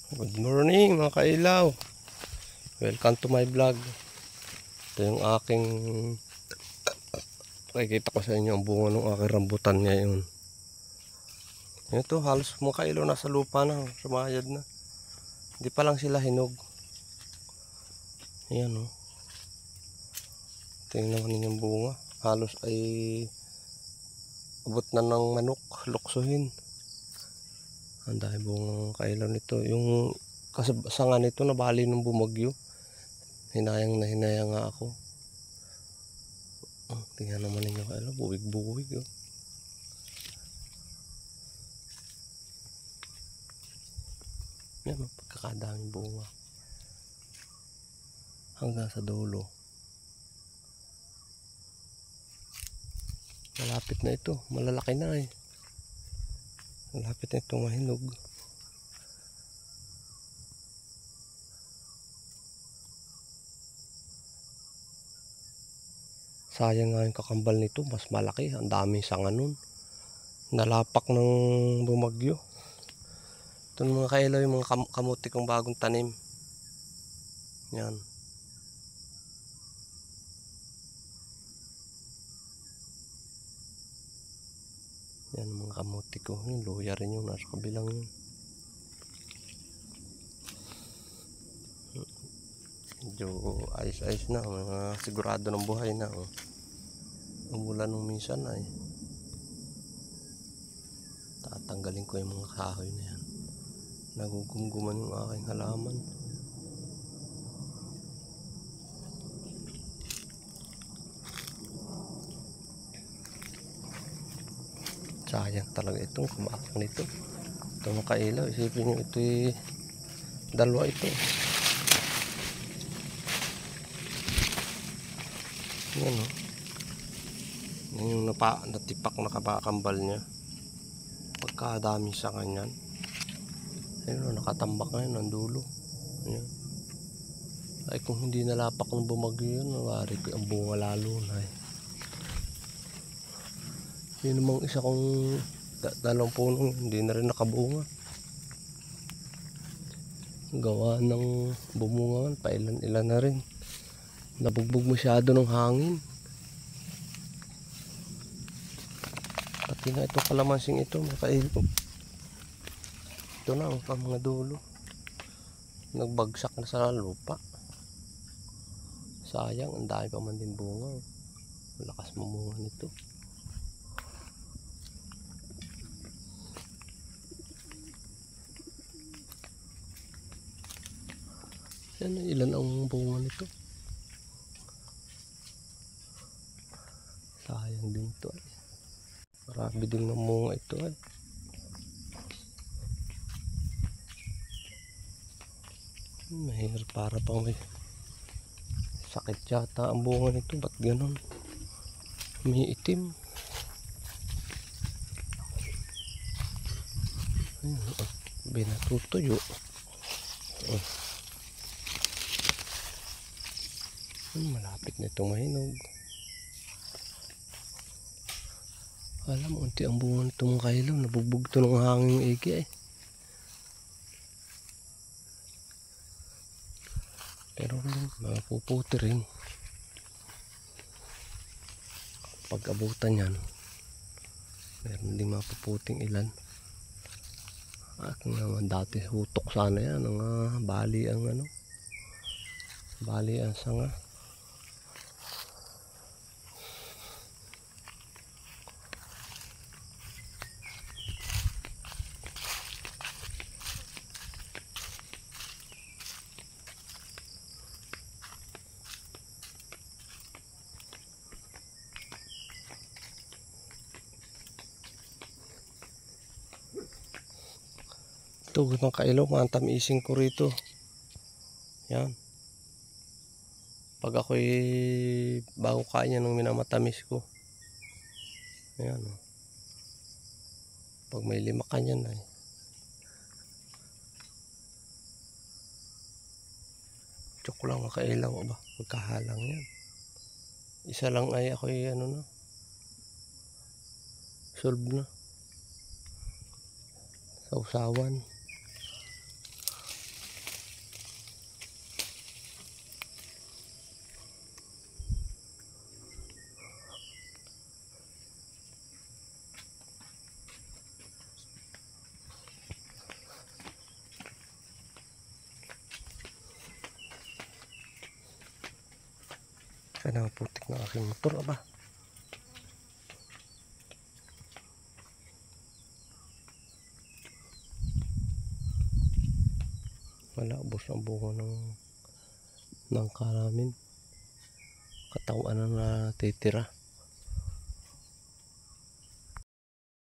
Good morning mga kailaw. Welcome to my vlog. Ito yung aking nakikita ko sa inyo ang bunga ng aking rambutan ngayon. Ito halos mga kailaw nasa lupa na, sumayad na. Hindi pa lang sila hinog. Ayan o. Tingnan naman ninyo yung bunga. Halos ay abot na ng manok, luksuhin. Ang dahil bunga kailaw nito. Yung kasabangan nito nabali nung bumagyo. Hinayang na hinayang nga ako. Tingnan naman ninyo kailaw, buwig-buwig oh. Yan oh, pagkakadaming bunga. Hanggang sa dulo. Malapit na ito, malalaki na eh. Malapit na itong mahinog. Sayang nga yung kakambal nito, mas malaki. Ang daming sanga nun. Nalapak ng bumagyo. Ito mga kailaw yung mga kamuti kong bagong tanim. Yan. Yan mga kamuti ko. Yung luya rin yung nasa kabilang yun. Medyo ayos-ayos na. Mga sigurado ng buhay na. Oh. Umulan nung minsan ay tatanggalin ko yung mga kahoy na yan. Nagugumguman yung aking halaman. Sayang talaga itong kumapak nito. Ito mga kailaw, isipin nyo ito'y dalawa ito. Yan o. Yung natipak na kabakambal niya. Pagkadami sa kanyan. Ayun o, nakatambak na yun ang dulo. Ayan. Ay kung hindi nalapak ng bumagyo yun, nawari ko ang bunga lalo na eh. Yun namang isa kong dalawang punong hindi na rin nakabunga. Gawa ng bumungan, pailan-ilan na rin. Nabugbog masyado ng hangin. Pati na itong kalamansing ito, makailog. Ito na ang mga dulo. Nagbagsak na sa lupa. Sayang, ang dami pa man din bunga. Malakas mamunga nito. Yan, ilan ang bunga nito. Sayang din ito ay. Marami din namunga ito ay. Mahirap, para pang may sakit yata ang bunga nito. Ba't ganun? May itim. Ayun, binatutuyo. Malapit na itong mahinog. Alam mo, unti ang bunga nito mga kailaw. Nabugbog ito ng hangin igi eh. Pero mapuputi rin. Pag abutan yan, meron din mapuputing ilan. Kung naman dati hutok sana yan. Bali ang ano. Bali ang sanga. Ito mga kailaw, mga tamising ko rito. Yan. Pag ako'y bago kain yan ng minamatamis ko. Ayan o. Pag may lima kanyan ay. Tsok lang mga kailaw ba? Magkahalang yan. Isa lang ay ako'y ano na. Solve na. Sausawan. Sana ang putik ng aking motor, aba. Wala, ubos ang bunga ng kalamin. Katawan na natitira.